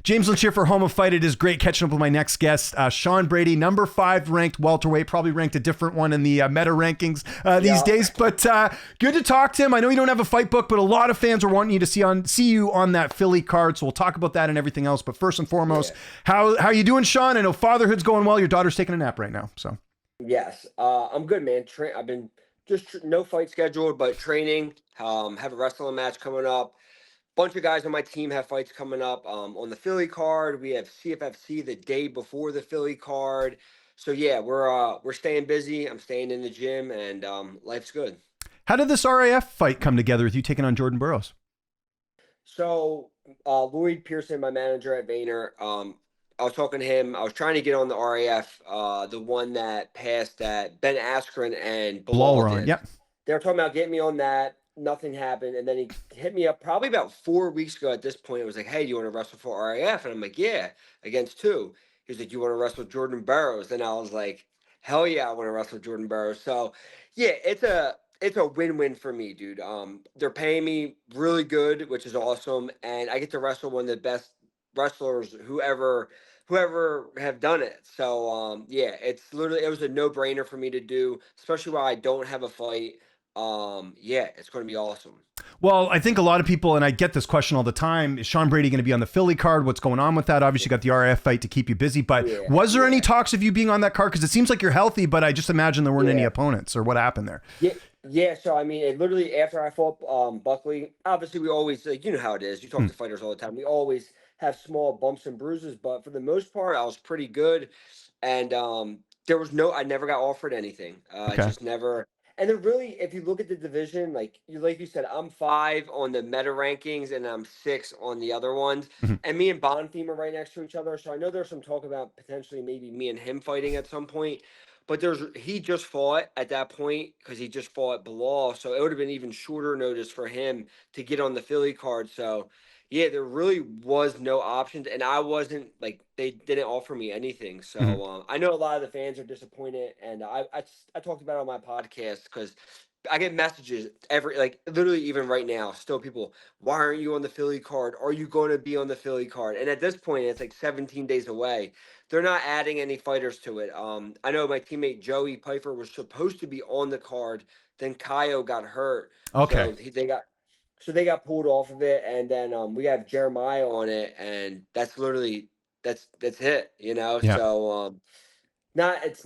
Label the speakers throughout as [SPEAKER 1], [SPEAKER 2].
[SPEAKER 1] James Lynch here for Home of Fight. It is great catching up with my next guest, Sean Brady, number 5 ranked welterweight, probably ranked a different one in the meta rankings these days, but good to talk to him. I know you don't have a fight book, but a lot of fans are wanting you to see you on that Philly card, so we'll talk about that and everything else. But first and foremost, how are you doing, Sean? I know fatherhood's going well. Your daughter's taking a nap right now, so.
[SPEAKER 2] Yes, I'm good, man. I've been just no fight scheduled, but training. Have a wrestling match coming up. Bunch of guys on my team have fights coming up. On the Philly card, we have CFFC the day before the Philly card. So yeah, we're staying busy. I'm staying in the gym, and life's good.
[SPEAKER 1] How did this RAF fight come together with you taking on Jordon Burroughs?
[SPEAKER 2] So Lloyd Pearson, my manager at Vayner, I was talking to him. I was trying to get on the RAF, the one that passed that Ben Askren and Bilal did.
[SPEAKER 1] Yep.
[SPEAKER 2] They were talking about getting me on that. Nothing happened. And then he hit me up probably about 4 weeks ago at this point. It was like, hey, do you want to wrestle for RAF? And I'm like, yeah, against who? He was like, you want to wrestle with Jordon Burroughs? And I was like, hell yeah, I want to wrestle with Jordon Burroughs. So yeah, it's a win-win for me, dude. They're paying me really good, which is awesome. And I get to wrestle one of the best wrestlers whoever have done it. So yeah, it was a no-brainer for me to do, especially while I don't have a fight. Yeah, it's going to be awesome.
[SPEAKER 1] Well, I think a lot of people, and I get this question all the time, is Sean Brady going to be on the Philly card? What's going on with that? Obviously, you got the RAF fight to keep you busy, but was there any talks of you being on that card? Because it seems like you're healthy, but I just imagine there weren't any opponents, or what happened there?
[SPEAKER 2] Yeah. So I mean, it literally after I fought Buckley, obviously we always, like, you know how it is. You talk to fighters all the time. We always have small bumps and bruises, but for the most part, I was pretty good, and I never got offered anything. Just never. And then really, if you look at the division, like you said, I'm 5 on the meta rankings and I'm 6 on the other ones. And me and Bonfim are right next to each other. So I know there's some talk about potentially maybe me and him fighting at some point. But he just fought at that point because he just fought Bilal. So it would have been even shorter notice for him to get on the Philly card. So yeah, there really was no options, and I wasn't, like, they didn't offer me anything. So I know a lot of the fans are disappointed, and I talked about it on my podcast because I get messages literally even right now, still people, why aren't you on the Philly card? Are you going to be on the Philly card? And at this point, it's like 17 days away. They're not adding any fighters to it. I know my teammate Joey Pfeiffer was supposed to be on the card, then Kaio got hurt.
[SPEAKER 1] Okay.
[SPEAKER 2] So they got pulled off of it, and then we have Jeremiah on it, and that's literally that's it, you know.
[SPEAKER 1] Yeah.
[SPEAKER 2] So it's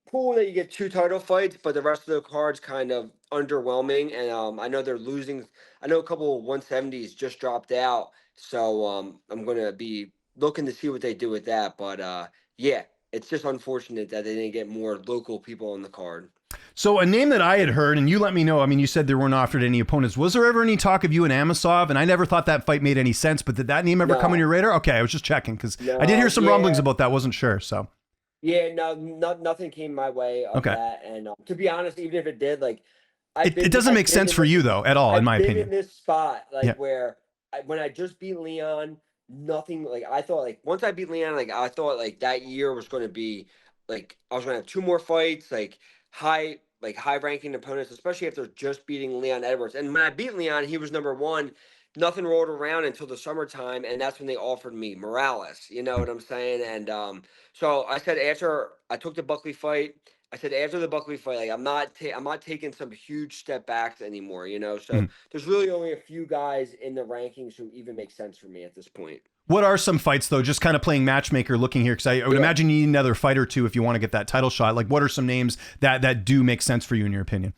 [SPEAKER 2] cool that you get 2 title fights, but the rest of the card's kind of underwhelming. And I know they're losing. I know a couple of 170s just dropped out, so I'm gonna be looking to see what they do with that. But yeah, it's just unfortunate that they didn't get more local people on the card.
[SPEAKER 1] So a name that I had heard, and you let me know, I mean, you said they weren't offered any opponents. Was there ever any talk of you and Amosov? And I never thought that fight made any sense, but did that name ever come on your radar? Okay, I was just checking because I did hear some rumblings about that. Wasn't sure, so.
[SPEAKER 2] Yeah, no, nothing came my way of that. And to be honest, even if it did, like,
[SPEAKER 1] it doesn't make sense for you, though, at all, in my opinion.
[SPEAKER 2] In this spot, like, where when I just beat Leon, nothing, like, I thought, like, once I beat Leon, like, I thought, like, that year was going to be, like, I was going to have 2 more fights, like, high-ranking opponents, especially if they're just beating Leon Edwards. And when I beat Leon, he was number 1. Nothing rolled around until the summertime, and that's when they offered me Morales. You know what I'm saying? And so I said after I took the Buckley fight, after the Buckley fight, like, I'm not taking some huge step backs anymore. You know, so there's really only a few guys in the rankings who even make sense for me at this point.
[SPEAKER 1] What are some fights, though, just kind of playing matchmaker looking here? Because I would imagine you need another fight or 2 if you want to get that title shot. Like, what are some names that do make sense for you in your opinion?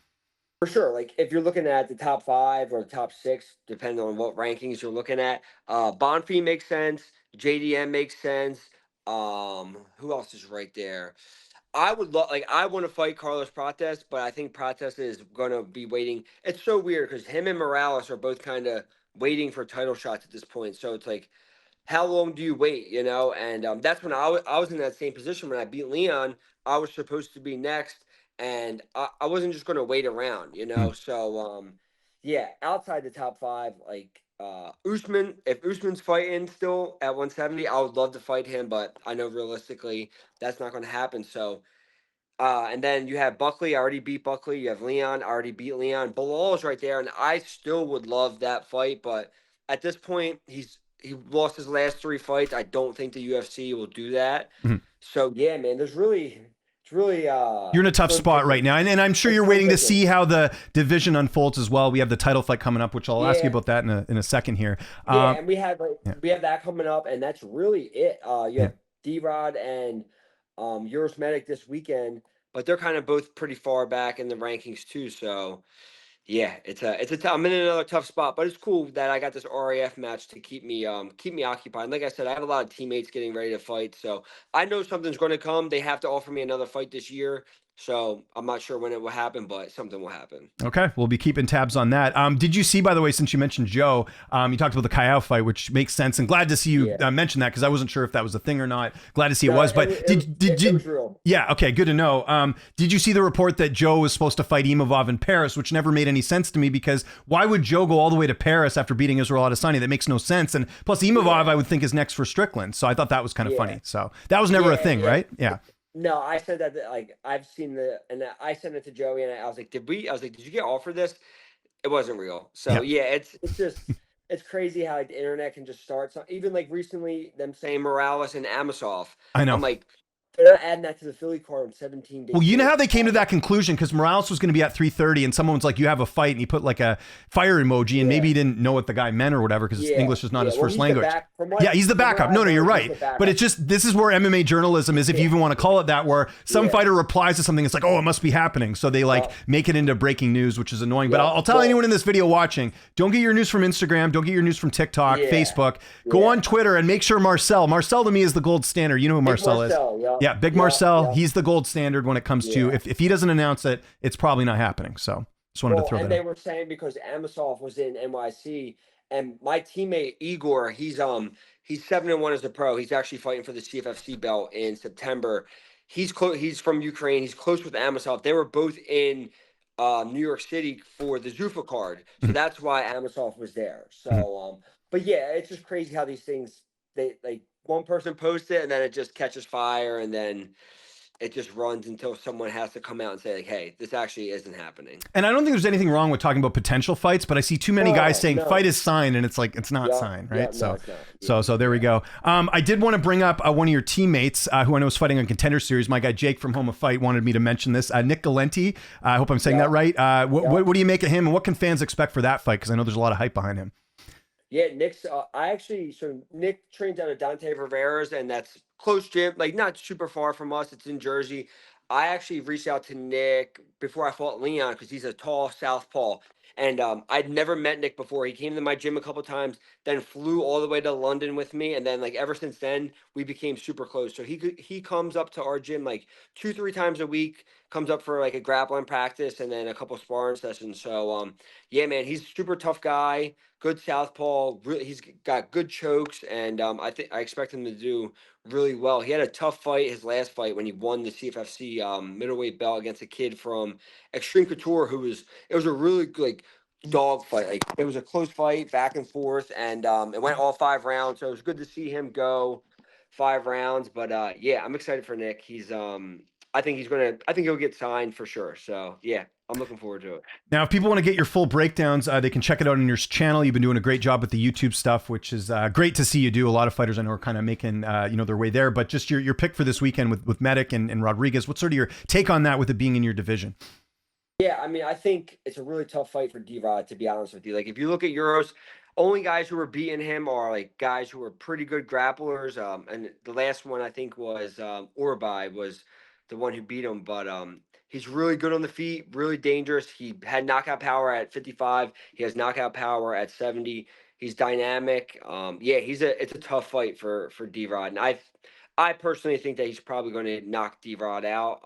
[SPEAKER 2] For sure. Like, if you're looking at the top 5 or top 6, depending on what rankings you're looking at, Bonfim makes sense. JDM makes sense. Who else is right there? I want to fight Carlos Prates, but I think Prates is going to be waiting. It's so weird because him and Morales are both kind of waiting for title shots at this point. So it's like, how long do you wait, you know? And that's when I was in that same position when I beat Leon. I was supposed to be next, and I wasn't just going to wait around, you know? So, yeah, outside the top 5, like Usman, if Usman's fighting still at 170, I would love to fight him, but I know realistically that's not going to happen. So, and then you have Buckley. I already beat Buckley. You have Leon. I already beat Leon. Bilal is right there, and I still would love that fight, but at this point, he lost his last 3 fights. I don't think the UFC will do that.
[SPEAKER 1] Mhm.
[SPEAKER 2] So yeah, man, it's really
[SPEAKER 1] You're in a tough
[SPEAKER 2] slim
[SPEAKER 1] spot right
[SPEAKER 2] pickings.
[SPEAKER 1] now, and I'm sure
[SPEAKER 2] It's
[SPEAKER 1] you're
[SPEAKER 2] slim
[SPEAKER 1] waiting to
[SPEAKER 2] pickings.
[SPEAKER 1] see how the division unfolds as well. We have the title fight coming up, which I'll ask you
[SPEAKER 2] Yeah,
[SPEAKER 1] about that in a second here.
[SPEAKER 2] yeah, and
[SPEAKER 1] Yeah,
[SPEAKER 2] we have that coming up, and that's really it. You
[SPEAKER 1] yeah.
[SPEAKER 2] have D-Rod and Uros Medic this weekend, but they're kind of both pretty far back in the rankings too. So yeah, I'm in another tough spot, but it's cool that I got this RAF match to keep me occupied. And like I said, I have a lot of teammates getting ready to fight, so I know something's going to come. They have to offer me another fight this year, so I'm not sure when it will happen, but something will happen.
[SPEAKER 1] Okay, we'll be keeping tabs on that. Did you see, by the way, since you mentioned Joe, you talked about the Kayao fight, which makes sense, and glad to see you
[SPEAKER 2] Yeah,
[SPEAKER 1] mention that because I wasn't sure if that was a thing or not. Glad to see it
[SPEAKER 2] no,
[SPEAKER 1] was, but
[SPEAKER 2] it was real.
[SPEAKER 1] yeah, okay, good to know. Did you see the report that Joe was supposed to fight Imavov in Paris, which never made any sense to me because why would Joe go all the way to Paris after beating Israel Adesanya? That makes no sense. And plus, Imavov,
[SPEAKER 2] Yeah,
[SPEAKER 1] I would think is next for Strickland, so I thought that was kind of
[SPEAKER 2] yeah,
[SPEAKER 1] funny. So that was never a
[SPEAKER 2] yeah,
[SPEAKER 1] thing,
[SPEAKER 2] yeah.
[SPEAKER 1] right? Yeah.
[SPEAKER 2] No, I said that like I've seen and I sent it to Joey, and I was like, I was like, did you get offered this? It wasn't real. So
[SPEAKER 1] Yeah,
[SPEAKER 2] yeah, it's just it's crazy how like the internet can just start. So even like recently, them saying Morales and Amosov,
[SPEAKER 1] I know.
[SPEAKER 2] I'm like, they're not adding that to the Philly card in 17 days.
[SPEAKER 1] Well, you know how they came to
[SPEAKER 2] Uh,
[SPEAKER 1] that conclusion because Morales was going to be at 3:30, and someone was like, "You have a fight," and he put like a fire emoji, and maybe
[SPEAKER 2] yeah,
[SPEAKER 1] he didn't know what the guy meant or whatever because
[SPEAKER 2] yeah,
[SPEAKER 1] English is not
[SPEAKER 2] yeah.
[SPEAKER 1] his
[SPEAKER 2] Well,
[SPEAKER 1] first
[SPEAKER 2] he's the
[SPEAKER 1] language.
[SPEAKER 2] back
[SPEAKER 1] Yeah, he's the
[SPEAKER 2] from what
[SPEAKER 1] backup.
[SPEAKER 2] I've
[SPEAKER 1] No, you're
[SPEAKER 2] heard, he's
[SPEAKER 1] right.
[SPEAKER 2] the
[SPEAKER 1] But
[SPEAKER 2] backup.
[SPEAKER 1] it's just this is where MMA journalism is, if you
[SPEAKER 2] Yeah,
[SPEAKER 1] even want to call it that, where some
[SPEAKER 2] yeah,
[SPEAKER 1] fighter replies to something, it's like, oh, it must be happening. So they like
[SPEAKER 2] yeah,
[SPEAKER 1] make it into breaking news, which is annoying. But
[SPEAKER 2] yeah.
[SPEAKER 1] I'll tell anyone
[SPEAKER 2] Well,
[SPEAKER 1] in this video watching, don't get your news from Instagram, don't get your news from TikTok,
[SPEAKER 2] yeah,
[SPEAKER 1] Facebook. Go
[SPEAKER 2] yeah.
[SPEAKER 1] on Twitter and make sure Marcel to me is the gold standard. You know who
[SPEAKER 2] Big
[SPEAKER 1] Marcel is.
[SPEAKER 2] Marcel.
[SPEAKER 1] Yeah,
[SPEAKER 2] Yep,
[SPEAKER 1] Big
[SPEAKER 2] yep,
[SPEAKER 1] Marcel,
[SPEAKER 2] yep.
[SPEAKER 1] he's the gold standard when it comes to
[SPEAKER 2] Yeah.
[SPEAKER 1] if he doesn't announce it, it's probably not happening. So just wanted to
[SPEAKER 2] Well,
[SPEAKER 1] throw
[SPEAKER 2] and
[SPEAKER 1] that
[SPEAKER 2] they
[SPEAKER 1] out.
[SPEAKER 2] were saying because Amosov was in NYC, and my teammate Igor, he's 7-1 as a pro. He's actually fighting for the CFFC belt in September. He's close. He's from Ukraine. He's close with Amosov. They were both in New York City for the Zuffa card, so
[SPEAKER 1] Mhm,
[SPEAKER 2] that's why Amosov was there.
[SPEAKER 1] mhm.
[SPEAKER 2] So, but yeah, it's just crazy how these things they like one person posts it and then it just catches fire and then it just runs until someone has to come out and say like, "Hey, this actually isn't happening."
[SPEAKER 1] And I don't think there's anything wrong with talking about potential fights, but I see too many guys
[SPEAKER 2] No,
[SPEAKER 1] saying fight
[SPEAKER 2] no.
[SPEAKER 1] is signed, and it's like it's not
[SPEAKER 2] Yeah,
[SPEAKER 1] signed,
[SPEAKER 2] yeah,
[SPEAKER 1] right?
[SPEAKER 2] no,
[SPEAKER 1] So,
[SPEAKER 2] it's not.
[SPEAKER 1] so,
[SPEAKER 2] Yeah,
[SPEAKER 1] so there we
[SPEAKER 2] yeah,
[SPEAKER 1] go. I did want to bring up one of your teammates who I know is fighting on Contender Series. My guy Jake from Home of Fight wanted me to mention this. Nick Galanti. I hope I'm saying
[SPEAKER 2] yeah,
[SPEAKER 1] that right.
[SPEAKER 2] yeah.
[SPEAKER 1] What do you make of him, and what can fans expect for that fight? Because I know there's a lot of hype behind him.
[SPEAKER 2] Yeah, Nick's. So Nick trains out of Dante Rivera's, and that's close gym, like not super far from us. It's in Jersey. I actually reached out to Nick before I fought Leon because he's a tall southpaw, and I'd never met Nick before. He came to my gym a couple times, then flew all the way to London with me, and then like ever since then we became super close. So he comes up to our gym like 2-3 times a week. Comes up for like a grappling practice and then a couple sparring sessions. So yeah, man, he's a super tough guy, good southpaw. Really, he's got good chokes, and I expect him to do really well. He had a tough fight his last fight when he won the CFFC middleweight belt against a kid from Extreme Couture who was it was a really good like dog fight. Like it was a close fight, back and forth, and it went all 5 rounds. So it was good to see him go 5 rounds. But yeah, I'm excited for Nick. I think he'll get signed for sure. So yeah, I'm looking forward to it.
[SPEAKER 1] Now, if people want to get your full breakdowns, they can check it out on your channel. You've been doing a great job with the YouTube stuff, which is great to see you do. A lot of fighters I know are kind of making their way there. But just your pick for this weekend with Medic and Rodriguez. What's sort of your take on that with it being in your division?
[SPEAKER 2] Yeah, I mean, I think it's a really tough fight for D-Rod, to be honest with you. Like, if you look at Euros, only guys who are beating him are like guys who are pretty good grapplers. And the last one I think was Orbai was the one who beat him. But he's really good on the feet, really dangerous. He had knockout power at 55. He has knockout power at 70. He's dynamic. Yeah, it's a tough fight for D-Rod, and I personally think that he's probably going to knock D-Rod out.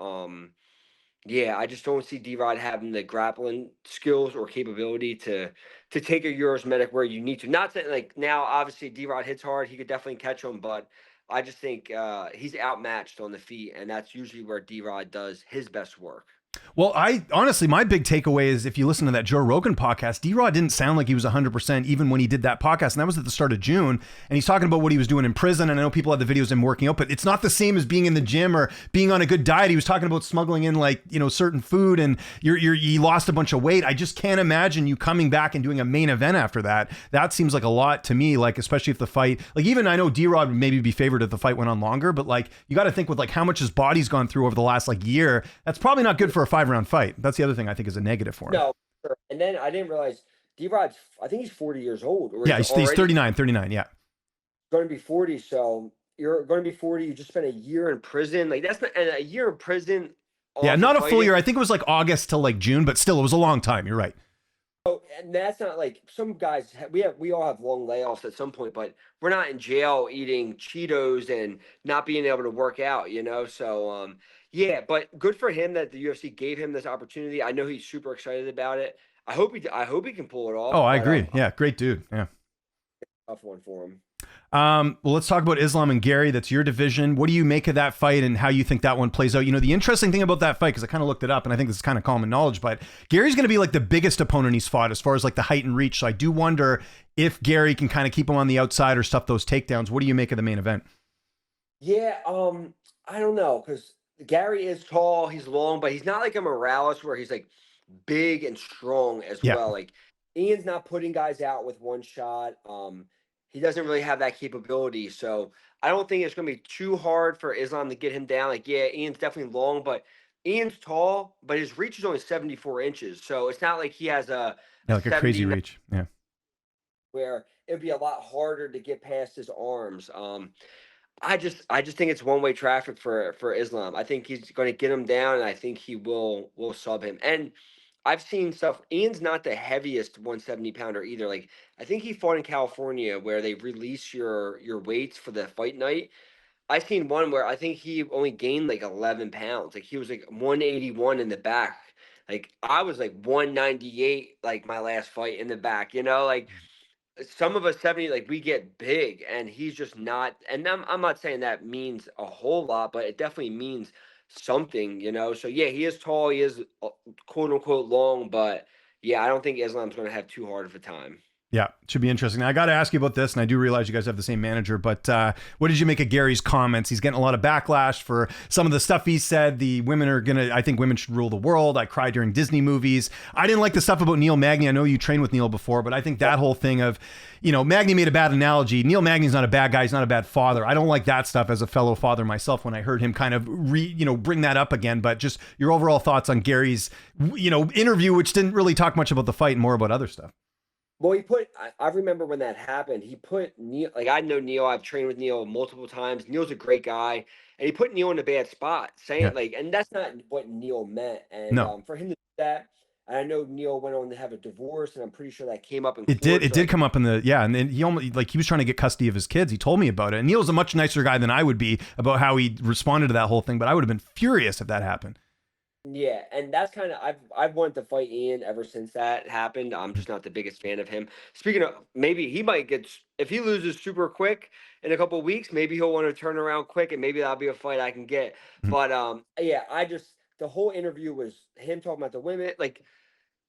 [SPEAKER 2] Yeah, I just don't see D-Rod having the grappling skills or capability to take a Euros medic where you need to. Not that like now, obviously D-Rod hits hard, he could definitely catch him, but I just think he's outmatched on the feet, and that's usually where D-Rod does his best work.
[SPEAKER 1] Well, I honestly, my big takeaway is if you listen to that Joe Rogan podcast, D-Rod didn't sound like he was 100% even when he did that podcast. And that was at the start of June. And he's talking about what he was doing in prison. And I know people had the videos of him working out, but it's not the same as being in the gym or being on a good diet. He was talking about smuggling in like, certain food and you lost a bunch of weight. I just can't imagine you coming back and doing a main event after that. That seems like a lot to me, like, especially if the fight, like even I know D-Rod would maybe be favored if the fight went on longer, but like, you got to think with like how much his body's gone through over the last like year, that's probably not good for a 5-round fight. That's the other thing I think is a negative for him.
[SPEAKER 2] No, sure. And then I didn't realize D-Rod's, I think he's 40 years old. Or
[SPEAKER 1] Yeah, he's 39, yeah.
[SPEAKER 2] Going to be 40. So you're going to be 40. You just spent a year in prison. Like that's not, and a year in prison.
[SPEAKER 1] Yeah, not a full year. I think it was like August till like June, but still it was a long time. You're right.
[SPEAKER 2] Oh, and that's not like some guys, we all have long layoffs at some point, but we're not in jail eating Cheetos and not being able to work out, So, yeah, but good for him that the UFC gave him this opportunity. I know he's super excited about it. I hope he can pull it off.
[SPEAKER 1] Oh, I agree. Yeah, great dude. Yeah.
[SPEAKER 2] Tough one for him.
[SPEAKER 1] Well, let's talk about Islam and Garry. That's your division. What do you make of that fight and how you think that one plays out? The interesting thing about that fight, because I kind of looked it up and I think this is kind of common knowledge, but Gary's going to be like the biggest opponent he's fought as far as like the height and reach. So I do wonder if Garry can kind of keep him on the outside or stuff those takedowns. What do you make of the main event?
[SPEAKER 2] Yeah, I don't know, because Garry is tall, he's long, but he's not like a Morales where he's like big and strong as well. Like Ian's not putting guys out with one shot. He doesn't really have that capability. So I don't think it's going to be too hard for Islam to get him down. Like, yeah, Ian's definitely long, but Ian's tall, but his reach is only 74 inches. So it's not like he has
[SPEAKER 1] like a crazy reach. Yeah.
[SPEAKER 2] Where it'd be a lot harder to get past his arms. I just think it's one-way traffic for Islam. I think he's going to get him down, and I think he will sub him. And I've seen stuff. Ian's not the heaviest 170 pounder either. Like I think he fought in California where they release your weights for the fight night. I've seen one where I think he only gained like 11 pounds. Like he was like 181 in the back. Like I was like 198 like my last fight in the back. Like some of us 70, like we get big and he's just not. And I'm not saying that means a whole lot, but it definitely means something, So yeah, he is tall, he is quote unquote long, but yeah, I don't think Islam's going to have too hard of a time.
[SPEAKER 1] Yeah, it should be interesting. Now, I got to ask you about this, and I do realize you guys have the same manager, but what did you make of Gary's comments? He's getting a lot of backlash for some of the stuff he said. I think women should rule the world. I cried during Disney movies. I didn't like the stuff about Neil Magny. I know you trained with Neil before, but I think that whole thing of, Magny made a bad analogy. Neil Magny's not a bad guy. He's not a bad father. I don't like that stuff as a fellow father myself when I heard him kind of bring that up again, but just your overall thoughts on Gary's, interview, which didn't really talk much about the fight and more about other stuff.
[SPEAKER 2] Well, I remember when that happened, he put Neil, like I know Neil, I've trained with Neil multiple times. Neil's a great guy, and he put Neil in a bad spot, saying and that's not what Neil meant. And for him to do that, and I know Neil went on to have a divorce, and I'm pretty sure that came up in court.
[SPEAKER 1] It did come up in and then he almost he was trying to get custody of his kids. He told me about it. And Neil's a much nicer guy than I would be about how he responded to that whole thing, but I would have been furious if that happened.
[SPEAKER 2] Yeah, and that's kind of I've wanted to fight Ian ever since that happened. I'm just not the biggest fan of him. Speaking of, maybe he might get, if he loses super quick in a couple of weeks, maybe he'll want to turn around quick, and maybe that'll be a fight I can get. But yeah, the whole interview was him talking about the women. Like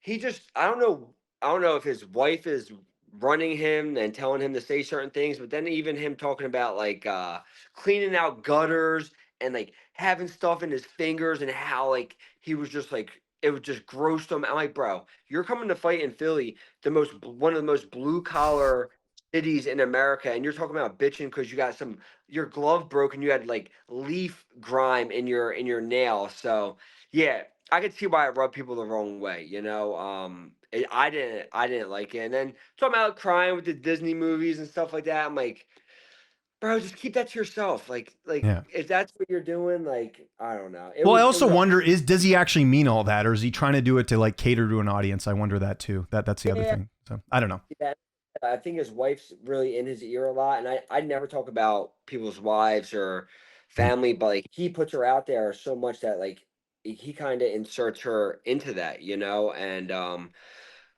[SPEAKER 2] I don't know if his wife is running him and telling him to say certain things, but then even him talking about like cleaning out gutters and like having stuff in his fingers and how like he was just like it was just grossed him. I'm like, bro, you're coming to fight in Philly, one of the most blue collar cities in America, and you're talking about bitching because you got your glove broke and you had like leaf grime in your nail. So yeah, I could see why it rubbed people the wrong way. I didn't like it. And then talking about crying with the Disney movies and stuff like that, I'm like, bro, just keep that to yourself. Like if that's what you're doing, like, I don't know.
[SPEAKER 1] I also wonder, does he actually mean all that, or is he trying to do it to like cater to an audience? I wonder that too. That's the other thing. So I don't know.
[SPEAKER 2] Yeah, I think his wife's really in his ear a lot, and I never talk about people's wives or family, but like he puts her out there so much that like he kind of inserts her into that, and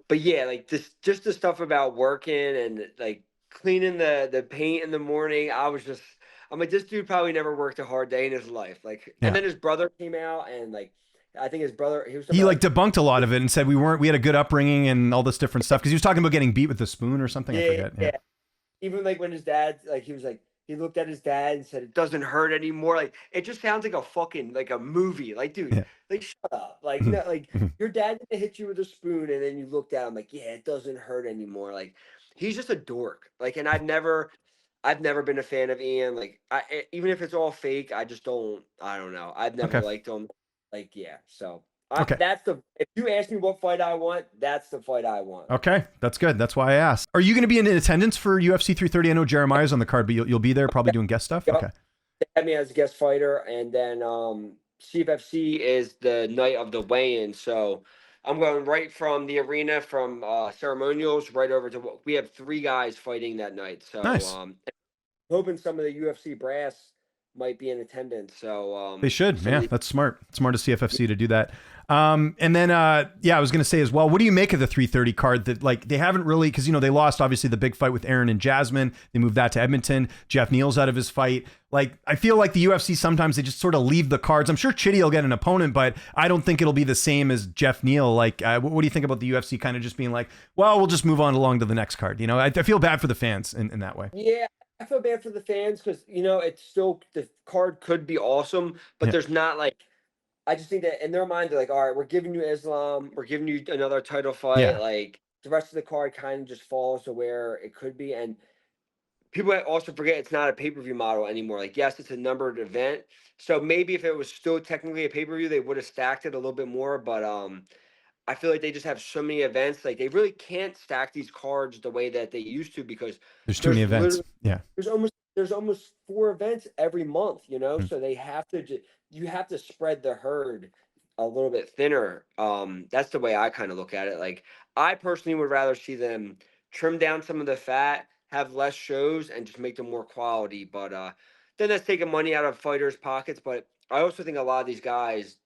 [SPEAKER 2] but yeah, like just the stuff about working and like cleaning the paint in the morning. I'm like, this dude probably never worked a hard day in his life. Like, and then his brother came out and like I think his brother, he was
[SPEAKER 1] He
[SPEAKER 2] about,
[SPEAKER 1] like debunked a lot of it and said we had a good upbringing and all this different stuff because he was talking about getting beat with a spoon or something. I
[SPEAKER 2] yeah,
[SPEAKER 1] forget.
[SPEAKER 2] yeah.
[SPEAKER 1] Yeah.
[SPEAKER 2] Even like when his dad, like he was like, he looked at his dad and said, "It doesn't hurt anymore." Like it just sounds like a fucking like a movie. Like, dude,
[SPEAKER 1] Yeah.
[SPEAKER 2] like shut up. Like no, like your dad didn't hit you with a spoon, and then you looked at him like, "Yeah, it doesn't hurt anymore." Like he's just a dork. Like, and I've never been a fan of Ian. Like, even if it's all fake, I just don't. I don't know. I've never
[SPEAKER 1] Okay.
[SPEAKER 2] liked him. Like, yeah. So
[SPEAKER 1] Okay.
[SPEAKER 2] that's the. If you ask me what fight I want, that's the fight I want.
[SPEAKER 1] Okay. That's good. That's why I asked. Are you going to be in attendance for UFC 330? I know Jeremiah's on the card, but you'll be there probably doing guest stuff.
[SPEAKER 2] Yep.
[SPEAKER 1] Okay.
[SPEAKER 2] They had me as a guest fighter, and then CFFC is the night of the weigh-in. So I'm going right from the arena from ceremonials right over to we have 3 guys fighting that night. So
[SPEAKER 1] Nice.
[SPEAKER 2] hoping some of the UFC brass might be in attendance. So
[SPEAKER 1] They should. Yeah,
[SPEAKER 2] somebody,
[SPEAKER 1] that's smart. It's smart of CFFC to do that. And then, yeah, I was going to say as well, what do you make of the 330 card that like they haven't really, because, you know, they lost obviously the big fight with Aaron and Jasmine. They moved that to Edmonton. Jeff Neal's out of his fight. Like, I feel like the UFC sometimes they just sort of leave the cards. I'm sure Chitty will get an opponent, but I don't think it'll be the same as Jeff Neal. Like, what do you think about the UFC kind of just being like, well, we'll just move on along to the next card? You know, I feel bad for the fans in that way.
[SPEAKER 2] yeah. I feel bad for the fans because you know it's still the card could be awesome, but
[SPEAKER 1] Yeah.
[SPEAKER 2] there's not like I just think that in their mind they're like, all right, we're giving you Islam, we're giving you another title fight.
[SPEAKER 1] Yeah.
[SPEAKER 2] Like the rest of the card kind of just falls to where it could be, and people also forget it's not a pay-per-view model anymore. Like, yes, it's a numbered event. So maybe if it was still technically a pay-per-view, they would have stacked it a little bit more. But I feel like they just have so many events. Like they really can't stack these cards the way that they used to because
[SPEAKER 1] There's too many events. Yeah.
[SPEAKER 2] there's almost 4 events every month, you know?
[SPEAKER 1] Mm.
[SPEAKER 2] So they have to you have to spread the herd a little bit thinner. That's the way I kind of look at it. Like I personally would rather see them trim down some of the fat, have less shows and just make them more quality, but then that's taking money out of fighters' pockets, but I also think a lot of these guys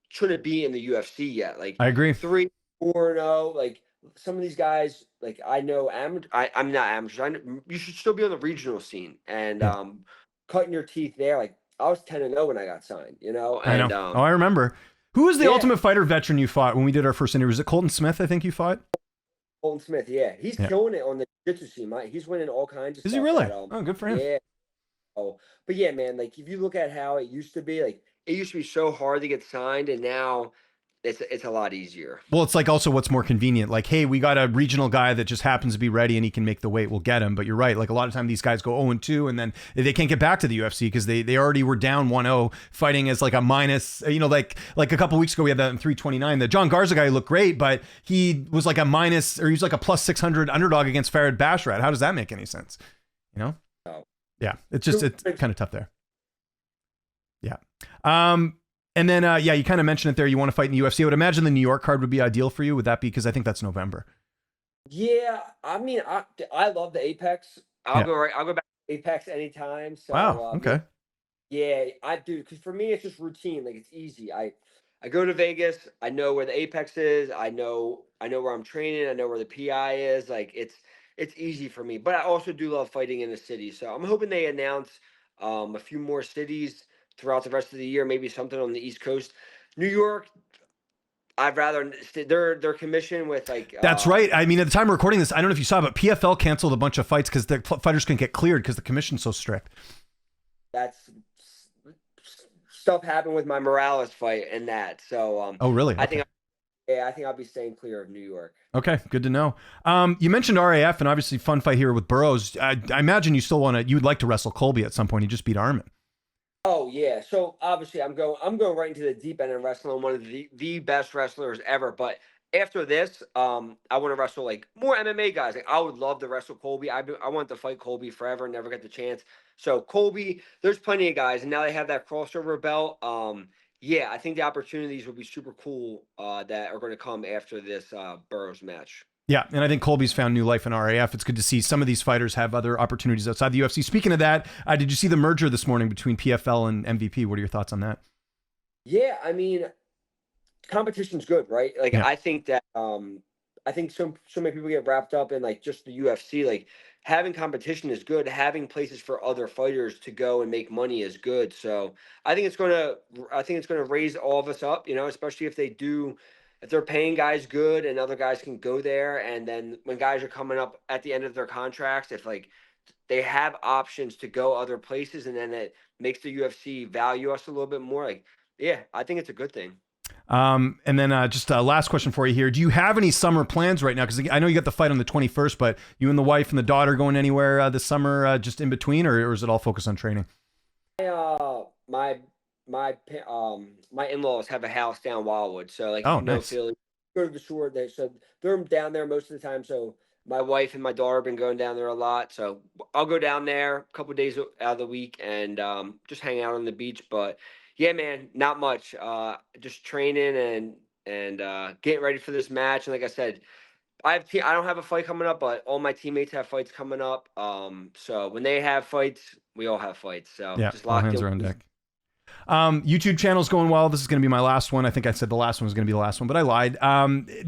[SPEAKER 2] shouldn't be in the UFC yet. Like
[SPEAKER 1] I agree.
[SPEAKER 2] 3, 4-0, like some of these guys, like I know I'm not amateurs. I know, you should still be on the regional scene and
[SPEAKER 1] Yeah.
[SPEAKER 2] cutting your teeth there. Like I was 10-0 when I got signed, you know.
[SPEAKER 1] I
[SPEAKER 2] And
[SPEAKER 1] know. Oh, I remember. Who was the
[SPEAKER 2] yeah,
[SPEAKER 1] Ultimate Fighter veteran you fought when we did our first interview? Was it Colton Smith? I think you fought.
[SPEAKER 2] Colton Smith, yeah, he's
[SPEAKER 1] Yeah.
[SPEAKER 2] killing it on the jiu-jitsu scene. He's winning all kinds of
[SPEAKER 1] Is
[SPEAKER 2] stuff.
[SPEAKER 1] he really?
[SPEAKER 2] At,
[SPEAKER 1] Oh, good for him.
[SPEAKER 2] yeah. Oh, but yeah, man, like if you look at how it used to be, like it used to be so hard to get signed, and now it's a lot easier.
[SPEAKER 1] Well, it's like also what's more convenient. Like, hey, we got a regional guy that just happens to be ready and he can make the weight. We'll get him. But you're right. Like a lot of time these guys go 0-2 and then they can't get back to the UFC because they already were down 1-0 fighting as like a minus, you know, like a couple weeks ago we had that in 329. The John Garza guy looked great, but he was like a minus or he was like a plus 600 underdog against Farid Basharat. How does that make any sense? You know?
[SPEAKER 2] No.
[SPEAKER 1] Yeah. It's kind of tough there. Yeah. And then, yeah, you kind of mentioned it there. You want to fight in the UFC. I would imagine the New York card would be ideal for you. Would that be? Because I think that's November.
[SPEAKER 2] Yeah, I mean, I love the Apex. I'll go back to Apex anytime. So
[SPEAKER 1] Wow. Okay.
[SPEAKER 2] yeah, I do because for me it's just routine. Like it's easy. I go to Vegas. I know where the Apex is. I know where I'm training. I know where the PI is. Like it's easy for me. But I also do love fighting in the city. So I'm hoping they announce a few more cities throughout the rest of the year. Maybe something on the East Coast. New York, I'd rather their commission with like.
[SPEAKER 1] That's right. I mean, at the time of recording this, I don't know if you saw, but PFL canceled a bunch of fights because the fighters couldn't get cleared because the commission's so strict.
[SPEAKER 2] That's stuff happened with my Morales fight and that. So
[SPEAKER 1] oh, really?
[SPEAKER 2] I
[SPEAKER 1] Okay.
[SPEAKER 2] think I'll be staying clear of New York.
[SPEAKER 1] Okay, good to know. You mentioned RAF and obviously fun fight here with Burroughs. I imagine you still you'd like to wrestle Colby at some point. He just beat Armin.
[SPEAKER 2] Oh yeah. So obviously I'm going right into the deep end and wrestling one of the best wrestlers ever. But after this, I want to wrestle like more MMA guys. Like I would love to wrestle Colby. I want to fight Colby forever, never get the chance. So Colby, there's plenty of guys, and now they have that crossover belt. Yeah, I think the opportunities would be super cool that are going to come after this Burroughs match.
[SPEAKER 1] Yeah, and I think Colby's found new life in RAF. It's good to see some of these fighters have other opportunities outside the UFC. Speaking of that, did you see the merger this morning between PFL and MVP? What are your thoughts on that?
[SPEAKER 2] Yeah, I mean, competition's good, right? Like
[SPEAKER 1] Yeah.
[SPEAKER 2] I think that I think so many people get wrapped up in like just the UFC. Like having competition is good. Having places for other fighters to go and make money is good. So I think it's gonna raise all of us up, especially if they're paying guys good and other guys can go there. And then when guys are coming up at the end of their contracts, if like they have options to go other places, and then it makes the UFC value us a little bit more. Like, yeah, I think it's a good thing.
[SPEAKER 1] And then just a last question for you here. Do you have any summer plans right now? Because I know you got the fight on the 21st, but you and the wife and the daughter going anywhere this summer, just in between, or is it all focused on training?
[SPEAKER 2] My my in-laws have a house down Wildwood, so like
[SPEAKER 1] Oh, nice.
[SPEAKER 2] Philly, go to the shore. They're down there most of the time. So my wife and my daughter have been going down there a lot. So I'll go down there a couple of days out of the week and just hang out on the beach. But yeah, man, not much. Just training and getting ready for this match. And like I said, I don't have a fight coming up, but all my teammates have fights coming up. So when they have fights, we all have fights. So
[SPEAKER 1] Yeah,
[SPEAKER 2] just
[SPEAKER 1] all
[SPEAKER 2] locked
[SPEAKER 1] hands
[SPEAKER 2] in.
[SPEAKER 1] are on deck. YouTube channel's going well. This is going to be my last one. I think I said the last one was going to be the last one, but I lied.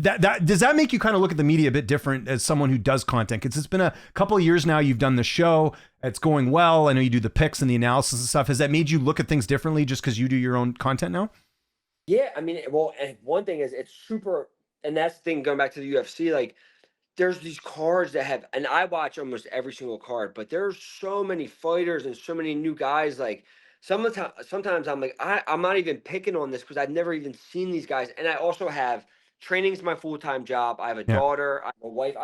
[SPEAKER 1] Does that make you kind of look at the media a bit different as someone who does content? Because it's been a couple of years now. You've done the show. It's going well. I know you do the picks and the analysis and stuff. Has that made you look at things differently just because you do your own content now?
[SPEAKER 2] Yeah, I mean, well, and one thing is it's super, and that's the thing going back to the UFC. Like, there's these cards that have, and I watch almost every single card, but there's so many fighters and so many new guys. Like sometimes I'm like, I'm not even picking on this because I've never even seen these guys. And I also have training's my full-time job. I have a
[SPEAKER 1] Yeah.
[SPEAKER 2] daughter, I have a wife,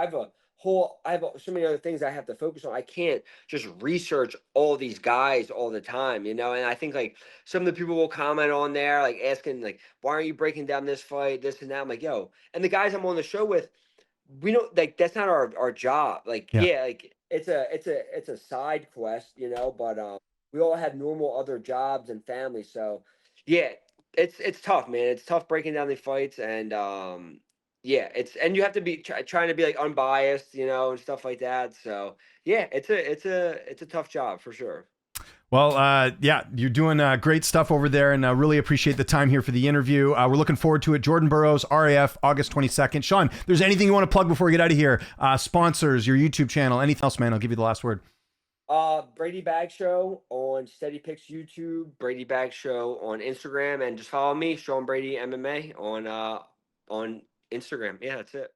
[SPEAKER 2] so many other things I have to focus on. I can't just research all these guys all the time, And I think like some of the people will comment on there, like asking like, why aren't you breaking down this fight, this and that? I'm like, yo, and the guys I'm on the show with, we don't like that's not our job. Like,
[SPEAKER 1] Yeah.
[SPEAKER 2] yeah, like it's a side quest, but we all have normal other jobs and families. So yeah, it's tough, man. It's tough breaking down the fights and yeah, and you have to be trying to be like unbiased, and stuff like that. So yeah, it's a tough job for sure.
[SPEAKER 1] Well, yeah, you're doing great stuff over there, and really appreciate the time here for the interview. We're looking forward to it. Jordon Burroughs, RAF, August 22nd. Sean, there's anything you want to plug before we get out of here? Sponsors, your YouTube channel, anything else, man? I'll give you the last word.
[SPEAKER 2] Brady Bag Show on Steady Picks YouTube, Brady Bag Show on Instagram, and just follow me, Sean Brady MMA on Instagram. Yeah, that's it.